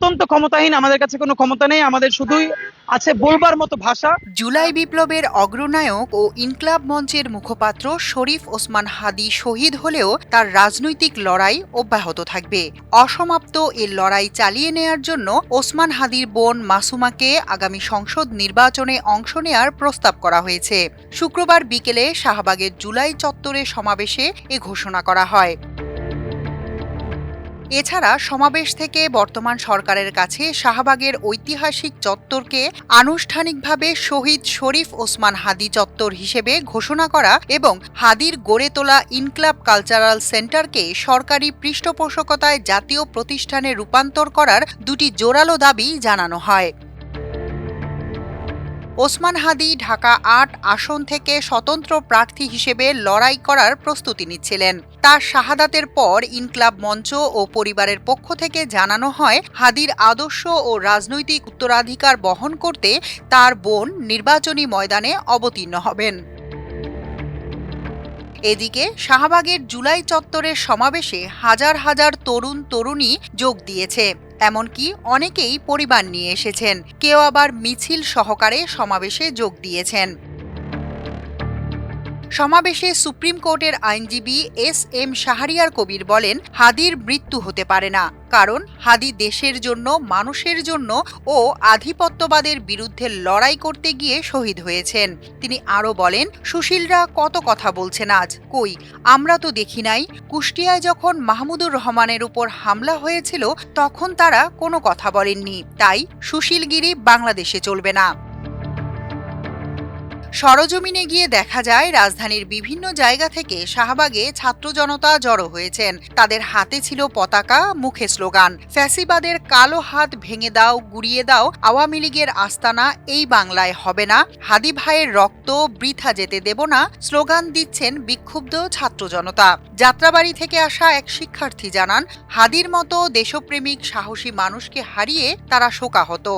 অত্যন্ত ক্ষমতাহীন, আমাদের কাছে কোনো ক্ষমতা নেই, আমাদের শুধুই আছে বলবার মতো ভাষা। জুলাই বিপ্লবের অগ্রনায়ক ও ইনকলাব মঞ্চের মুখপাত্র শরীফ ওসমান হাদী শহীদ হলেও তার রাজনৈতিক লড়াই অব্যাহত থাকবে। অসমাপ্ত এই লড়াই চালিয়ে নেয়ার জন্য ওসমান হাদীর বোন মাসুমাকে আগামী সংসদ নির্বাচনে অংশ নেয়ার প্রস্তাব করা হয়েছে। শুক্রবার বিকেলে শাহবাগের জুলাই চত্বরে সমাবেশে এ ঘোষণা করা হয়। এছাড়া সমাবেশ থেকে বর্তমান সরকারের কাছে শাহবাগের ঐতিহাসিক চত্বরকে আনুষ্ঠানিকভাবে শহীদ শরীফ ওসমান হাদী চত্বর হিসেবে ঘোষণা করা এবং হাদীর গড়ে তোলা ইনকলাব কালচারাল সেন্টারকে সরকারি পৃষ্ঠপোষকতায় জাতীয় প্রতিষ্ঠানে রূপান্তর করার দুটি জোরালো দাবি জানানো হয়। ওসমান হাদী ঢাকা ৮ আসন থেকে স্বতন্ত্র প্রার্থী হিসেবে লড়াই করার প্রস্তুতি নিচ্ছিলেন। তার শাহাদাতের পর ইনকলাব মঞ্চ ও পরিবারের পক্ষ থেকে জানানো হয়, হাদীর আদর্শ ও রাজনৈতিক উত্তরাধিকার বহন করতে তার বোন নির্বাচনী ময়দানে অবতীর্ণ হবেন। এদিকে শাহবাগের জুলাই চত্বরের সমাবেশে হাজার হাজার তরুণ তরুণী যোগ দিয়েছে। এমনকি অনেকেই পরিবার নিয়ে এসেছেন, কেউ আবার মিছিল সহকারে সমাবেশে যোগ দিয়েছেন। সমাবেশে সুপ্রিম কোর্টের আইনজীবী এস.এম. শাহরিয়ার কবির বলেন, হাদীর মৃত্যু হতে পারে না, কারণ হাদী দেশের জন্য, মানুষের জন্য ও আধিপত্যবাদের বিরুদ্ধে লড়াই করতে গিয়ে শহীদ হয়েছেন। তিনি আরও বলেন, সুশীলরা কত কথা বলছেন আজ, কই আমরা তো দেখি নাই। কুষ্টিয়ায় যখন মাহমুদুর রহমানের উপর হামলা হয়েছিল তখন তারা কোনো কথা বলেননি, তাই সুশীলগিরি বাংলাদেশে চলবে না। সরজমিনে গিয়ে দেখা যায়, রাজধানীর বিভিন্ন জায়গা থেকে শাহবাগে ছাত্র জনতা জড়ো হয়েছেন। তাদের হাতে ছিল পতাকা, মুখে স্লোগান, ফ্যাসিবাদের কালো হাত ভেঙে দাও, গুড়িয়ে দাও, আওয়ামী লীগের আস্তানা এই বাংলায় হবে না, হাদী ভাইয়ের রক্ত বৃথা যেতে দেব না স্লোগান দিচ্ছেন বিক্ষুব্ধ ছাত্র জনতা। যাত্রাবাড়ি থেকে আসা এক শিক্ষার্থী জানান, হাদীর মতো দেশপ্রেমিক সাহসী মানুষকে হারিয়ে তারা শোকাহত।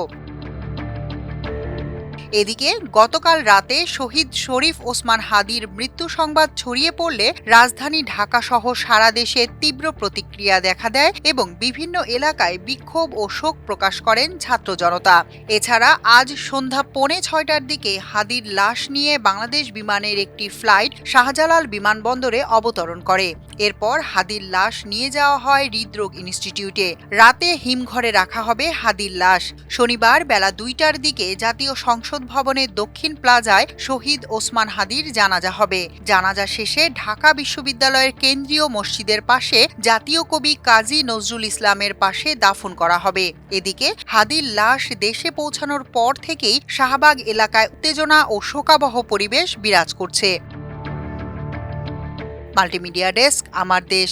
এদিকে গতকাল রাতে শহীদ শরীফ ওসমান হাদীর মৃত্যু সংবাদ ছড়িয়ে পড়লে রাজধানী ঢাকা সহ সারা দেশে তীব্র প্রতিক্রিয়া দেখা দেয় এবং বিভিন্ন এলাকায় বিক্ষোভ ও শোক প্রকাশ করেন ছাত্র জনতা। এছাড়া আজ সন্ধ্যা 5:45টার দিকে হাদীর লাশ নিয়ে বাংলাদেশ বিমানের একটি ফ্লাইট শাহজালাল বিমানবন্দরে অবতরণ করে। এরপর হাদীর লাশ নিয়ে যাওয়া হয় হৃদরোগ ইনস্টিটিউটে। রাতে হিমঘরে রাখা হবে হাদীর লাশ। শনিবার বেলা 2টার দিকে জাতীয় সংসদ ভবনের দক্ষিণ প্লাজায় শহীদ ওসমান হাদীর জানাজা হবে। জানাজা শেষে ঢাকা বিশ্ববিদ্যালয়ের কেন্দ্রীয় মসজিদের পাশে জাতীয় কবি কাজী নজরুল ইসলামের পাশে দাফন করা হবে। এদিকে হাদীর লাশ দেশে পৌঁছানোর পর থেকেই শাহবাগ এলাকায় উত্তেজনা ও শোকাবহ পরিবেশ বিরাজ করছে। মাল্টিমিডিয়া ডেস্ক, আমার দেশ।